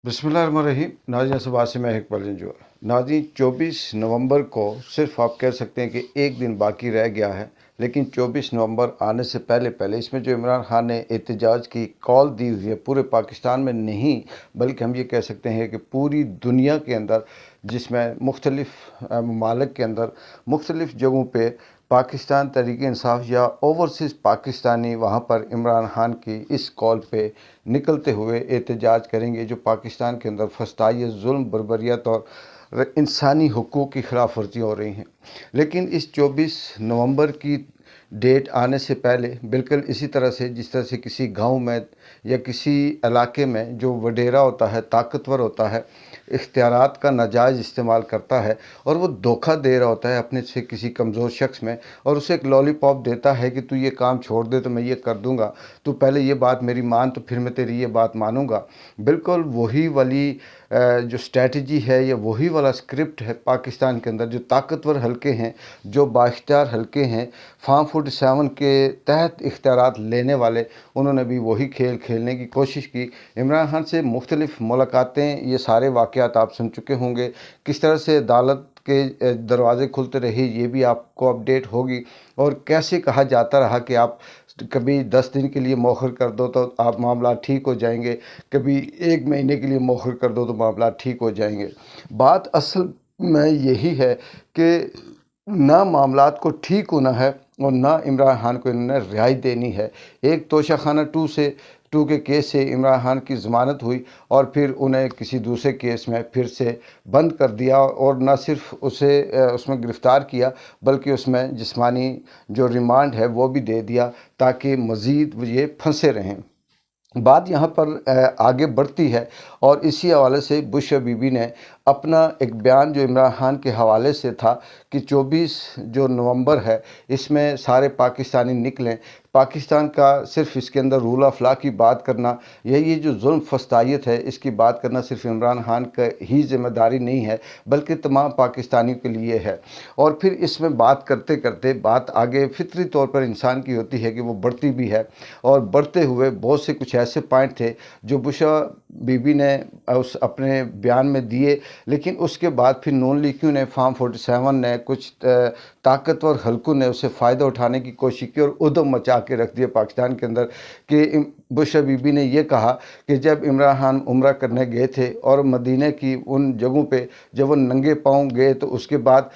बिस्मिल्लाहिर्रहमानिर्रहीम। नाज़रीन सुबह से मैं इकबाल जो नाज़रीन 24 नवंबर को सिर्फ आप कह सकते हैं कि एक दिन बाकी रह गया है, लेकिन 24 नवंबर आने से पहले पहले इसमें जो इमरान खान ने एहतजाज की कॉल दी हुई है पूरे पाकिस्तान में नहीं बल्कि हम ये कह सकते हैं कि पूरी दुनिया के अंदर, जिसमें मुख्तलिफ़ ममालिक के अंदर मुख्तलिफ़ जगहों पे पाकिस्तान तहरीक इंसाफ या ओवरसीज़ पाकिस्तानी वहाँ पर इमरान खान की इस कॉल पे निकलते हुए एहतजाज करेंगे जो पाकिस्तान के अंदर फस्ताई जुल्म बर्बरियत और इंसानी हुकूक़ की खिलाफ वर्जियाँ हो रही हैं। लेकिन इस 24 नवंबर की डेट आने से पहले बिल्कुल इसी तरह से जिस तरह से किसी गांव में या किसी इलाके में जो वडेरा होता है, ताकतवर होता है, इख्तियारात का नाजायज़ इस्तेमाल करता है और वो धोखा दे रहा होता है अपने से किसी कमज़ोर शख्स में और उसे एक लॉलीपॉप देता है कि तू ये काम छोड़ दे तो मैं ये कर दूंगा, तू पहले ये बात मेरी मान तो फिर मैं तेरी ये बात मानूंगा। बिल्कुल वही वाली जो स्ट्रेटजी है या वही वाला स्क्रिप्ट है पाकिस्तान के अंदर। जो ताकतवर हलके हैं, जो बाइख्तियार हलके हैं, फार्म 47 के तहत इख्तियारात लेने वाले, उन्होंने भी वही खेल खेलने की कोशिश की। इमरान खान से मुख्तलिफ़ मुलाकातें, ये सारे वाक़यात आप सुन चुके होंगे। किस तरह से अदालत के दरवाज़े खुलते रहे ये भी आपको अपडेट होगी, और कैसे कहा जाता रहा कि आप कभी 10 दिन के लिए मौखर कर दो तो आप मामला ठीक हो जाएंगे, कभी 1 महीने के लिए मौखर कर दो तो मामला ठीक हो जाएंगे। बात असल में यही है कि ना मामलात को ठीक होना है और ना इमरान खान को इन्होंने रिहाई देनी है। एक तोशाखाना 2 के केस से इमरान खान की ज़मानत हुई और फिर उन्हें किसी दूसरे केस में फिर से बंद कर दिया, और न सिर्फ उसे उसमें गिरफ़्तार किया बल्कि उसमें जिस्मानी जो रिमांड है वो भी दे दिया ताकि मज़ीद ये फंसे रहें। बात यहाँ पर आगे बढ़ती है और इसी हवाले से बुश बीबी ने अपना एक बयान जो इमरान खान के हवाले से था कि 24 जो नवंबर है इसमें सारे पाकिस्तानी निकलें। पाकिस्तान का सिर्फ इसके अंदर रूल ऑफ लॉ की बात करना या ये जो जुल्म फस्तायत है इसकी बात करना सिर्फ इमरान खान का ही ज़िम्मेदारी नहीं है बल्कि तमाम पाकिस्तानियों के लिए है। और फिर इसमें बात करते करते बात आगे फितरी तौर पर इंसान की होती है कि वो बढ़ती भी है, और बढ़ते हुए बहुत से कुछ ऐसे पॉइंट थे जो बुशा बीबी ने उस अपने बयान में दिए। लेकिन उसके बाद फिर नून लीगियों ने, फार्म 47 ने, कुछ ताकतवर हलकों ने उसे फ़ायदा उठाने की कोशिश की और उधम मचा के रख दिया पाकिस्तान के अंदर कि बुशा बीबी ने यह कहा कि जब इमरान खान उम्रा करने गए थे और मदीने की उन जगहों पे जब वो नंगे पाँव गए तो उसके बाद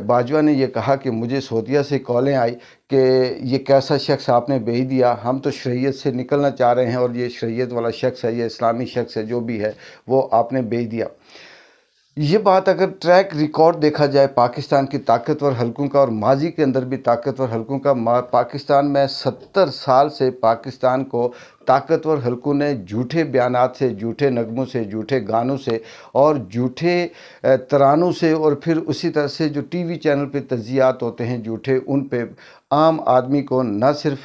बाजवा ने यह कहा कि मुझे सऊदीया से कॉलें आई कि ये कैसा शख्स आपने भेज दिया, हम तो शरीयत से निकलना चाह रहे हैं और ये शरीयत वाला शख्स है, ये इस्लामी शख्स है, जो भी है वो आपने भेज दिया। ये बात अगर ट्रैक रिकॉर्ड देखा जाए पाकिस्तान की ताकतवर हलकों का और माजी के अंदर भी ताकतवर हलकों का, पाकिस्तान में 70 साल से पाकिस्तान को ताकतवर हलकों ने झूठे बयानात से, झूठे नगमों से, झूठे गानों से और झूठे तरानों से, और फिर उसी तरह से जो टीवी चैनल पे तज्जियात होते हैं झूठे, उन पे आम आदमी को न सिर्फ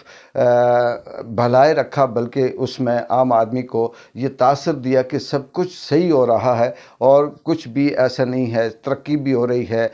भलाए रखा बल्कि उसमें आम आदमी को ये तासर दिया कि सब कुछ सही हो रहा है और कुछ भी ऐसा नहीं है, तरक्की भी हो रही है,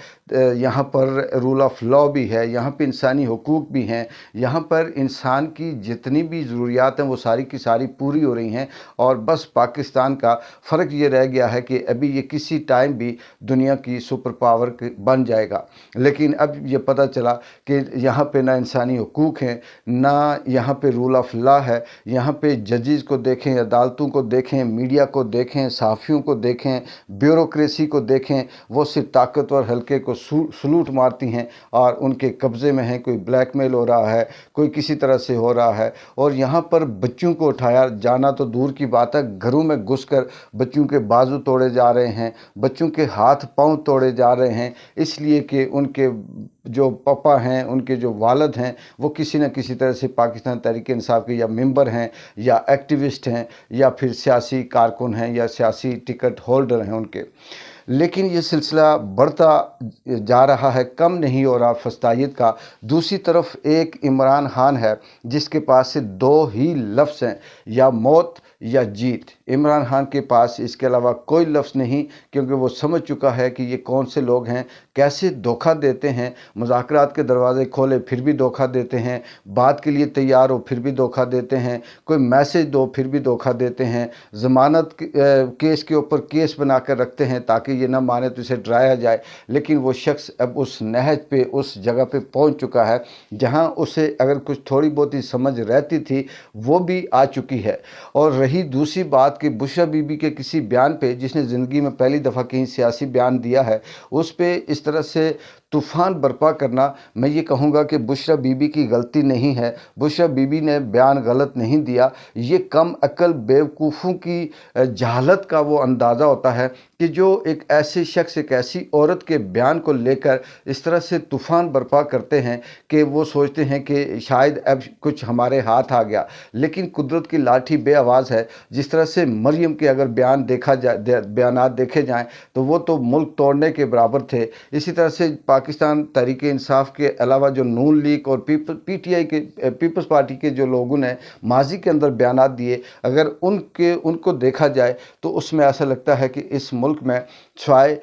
यहाँ पर रूल ऑफ लॉ भी है, यहाँ पे इंसानी हुकूक भी हैं, यहाँ पर इंसान की जितनी भी ज़रूरियात हैं वो सारी की सारी पूरी हो रही हैं। और बस पाकिस्तान का फ़र्क ये रह गया है कि अभी ये किसी टाइम भी दुनिया की सुपर पावर बन जाएगा। लेकिन अब ये पता चला कि यहाँ पे ना इंसानी हुकूक हैं, ना यहाँ पे रूल ऑफ लॉ है। यहाँ पे जजेस को देखें, अदालतों को देखें, मीडिया को देखें, सहाफ़ियों को देखें, ब्यूरोक्रेसी को देखें, वो सिर्फ ताकतवर हल्के को सलूट मारती हैं और उनके कब्ज़े में हैं। कोई ब्लैकमेल हो रहा है, कोई किसी तरह से हो रहा है, और यहाँ पर बच्चों को उठाया जाना तो दूर की बात है, घरों में घुसकर बच्चों के बाजू तोड़े जा रहे हैं, बच्चों के हाथ पांव तोड़े जा रहे हैं, इसलिए कि उनके जो पापा हैं, उनके जो वालिद हैं, वो किसी न किसी तरह से पाकिस्तान तहरीक इंसाफ के या मेंबर हैं या एक्टिविस्ट हैं या फिर सियासी कारकुन हैं या सियासी टिकट होल्डर हैं उनके। लेकिन ये सिलसिला बढ़ता जा रहा है, कम नहीं हो रहा फस्तायत का। दूसरी तरफ एक इमरान खान है जिसके पास से 2 ही लफ्ज़ हैं, या मौत या जीत। इमरान खान के पास इसके अलावा कोई लफ्ज़ नहीं, क्योंकि वो समझ चुका है कि ये कौन से लोग हैं, कैसे धोखा देते हैं। मुज़ाकरात के दरवाजे खोले फिर भी धोखा देते हैं, बात के लिए तैयार हो फिर भी धोखा देते हैं, कोई मैसेज दो फिर भी धोखा देते हैं, ज़मानत केस के ऊपर केस बना कर रखते हैं ताकि ये ना माने तो इसे डराया जाए। लेकिन वो शख्स अब उस नहज पे, उस जगह पे पहुंच चुका है जहां उसे अगर कुछ थोड़ी बहुत ही समझ रहती थी वो भी आ चुकी है। और रही दूसरी बात कि बुशरा बीबी के किसी बयान पे, जिसने ज़िंदगी में पहली दफ़ा कहीं सियासी बयान दिया है, उस पे इस तरह से तूफ़ान बर्पा करना, मैं ये कहूँगा कि बुशरा बीबी की गलती नहीं है। बुशरा बीबी ने बयान गलत नहीं दिया। ये कम अक्ल बेवकूफ़ों की जहालत का वो अंदाज़ा होता है कि जो एक ऐसे शख्स, एक ऐसी औरत के बयान को लेकर इस तरह से तूफ़ान बर्पा करते हैं कि वो सोचते हैं कि शायद अब कुछ हमारे हाथ आ गया। लेकिन कुदरत की लाठी बेआवाज़ है। जिस तरह से मरियम के अगर बयानात देखे जाएँ तो वो तो मुल्क तोड़ने के बराबर थे। इसी तरह से पाकिस्तान तहरीक इंसाफ के अलावा जो नून लीग और पीटीआई के, पीपल्स पार्टी के जो लोगों ने माजी के अंदर बयानात दिए, अगर उनको देखा जाए तो उसमें ऐसा लगता है कि इस मुल्क में सिवाय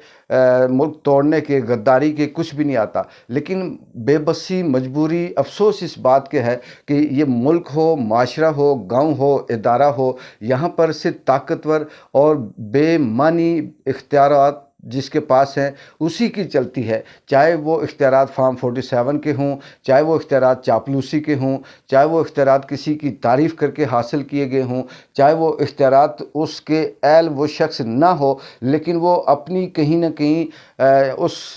मुल्क तोड़ने के, गद्दारी के कुछ भी नहीं आता। लेकिन बेबसी, मजबूरी, अफसोस इस बात के है कि ये मुल्क हो, माशरा हो, गांव हो, इदारा हो, यहाँ पर सिर्फ ताकतवर और बेमानी इख्तियारात जिसके पास हैं उसी की चलती है। चाहे वो इख्तियारात फार्म 47 के हों, चाहे वो इख्तियारात चापलूसी के हों, चाहे वो इख्तियारात किसी की तारीफ़ करके हासिल किए गए हों, चाहे वो इख्तियारात उसके एल वो शख्स ना हो, लेकिन वो अपनी कहीं ना कहीं उस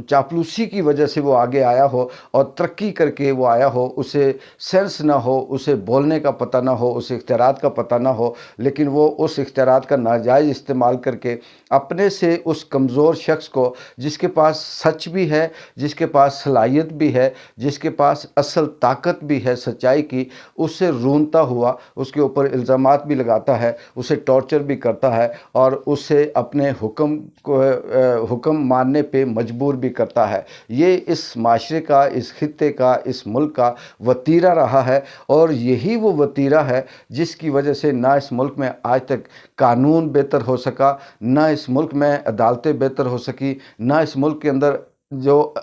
चापलूसी की वजह से वो आगे आया हो और तरक्की करके वो आया हो, उसे सेंस ना हो, उसे बोलने का पता ना हो, उस इख्तियारात का पता ना हो, लेकिन वो उस इख्तियारात का नाजायज़ इस्तेमाल करके अपने से उस कमज़ोर शख्स को, जिसके पास सच भी है, जिसके पास सलाहियत भी है, जिसके पास असल ताकत भी है सच्चाई की, उससे रूंधता हुआ उसके ऊपर इल्ज़ामात भी लगाता है, उसे टॉर्चर भी करता है और उसे अपने हुक्म मानने पे मजबूर भी करता है। ये इस माशरे का, इस खित्ते का, इस मुल्क का वतीरा रहा है और यही वो वतीरा है जिसकी वजह से ना इस मुल्क में आज तक कानून बेहतर हो सका, ना इस मुल्क में अदालतें बेहतर हो सकी, ना इस मुल्क के अंदर जो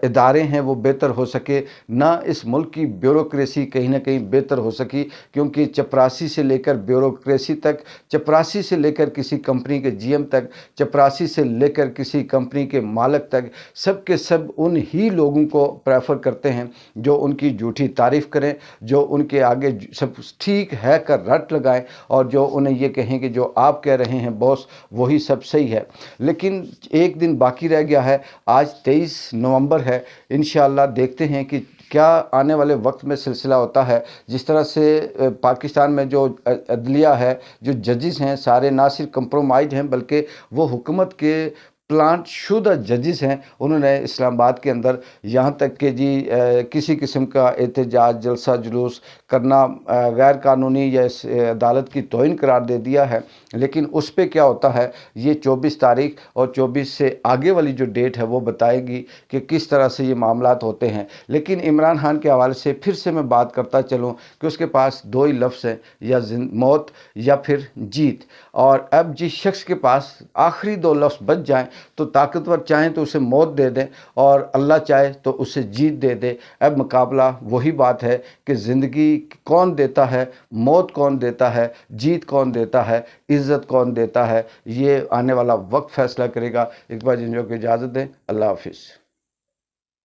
इदारे हैं वो बेहतर हो सके, ना इस मुल्क की ब्यूरोक्रेसी कहीं ना कहीं बेहतर हो सकी। क्योंकि चपरासी से लेकर ब्यूरोक्रेसी तक, चपरासी से लेकर किसी कंपनी के जीएम तक, चपरासी से लेकर किसी कंपनी के मालिक तक, सब के सब उन ही लोगों को प्रेफर करते हैं जो उनकी झूठी तारीफ़ करें, जो उनके आगे सब ठीक है कर रट लगाएं और जो उन्हें ये कहें कि जो आप कह रहे हैं बॉस वही सब सही है। लेकिन एक दिन बाकी रह गया है, आज 23 नवंबर है। इंशाअल्लाह देखते हैं कि क्या आने वाले वक्त में सिलसिला होता है। जिस तरह से पाकिस्तान में जो अदलिया है, जो जजेस हैं, सारे ना सिर्फ कंप्रोमाइज हैं बल्कि वो हुकूमत के प्लांट शुदा जजेस हैं। उन्होंने इस्लामाबाद के अंदर यहाँ तक कि जी किसी किस्म का एहतजाज, जलसा जुलूस करना गैर कानूनी या इस अदालत की तौहीन करार दे दिया है। लेकिन उस पर क्या होता है ये 24 तारीख और 24 से आगे वाली जो डेट है वो बताएगी कि किस तरह से ये मामलात होते हैं। लेकिन इमरान खान के हवाले से फिर से मैं बात करता चलूँ कि उसके पास दो ही लफ्ज़ हैं, या मौत या फिर जीत। और अब जिस शख्स के पास आखिरी दो लफ्ज़ बच जाएं तो ताकतवर चाहें तो उसे मौत दे दें और अल्लाह चाहे तो उसे जीत दे दे। अब मुकाबला वही बात है कि ज़िंदगी कौन देता है, मौत कौन देता है, जीत कौन देता है, इज़्ज़त कौन देता है, ये आने वाला वक्त फ़ैसला करेगा। एक बार जिनको की इजाज़त दें, अल्लाह हाफिज़।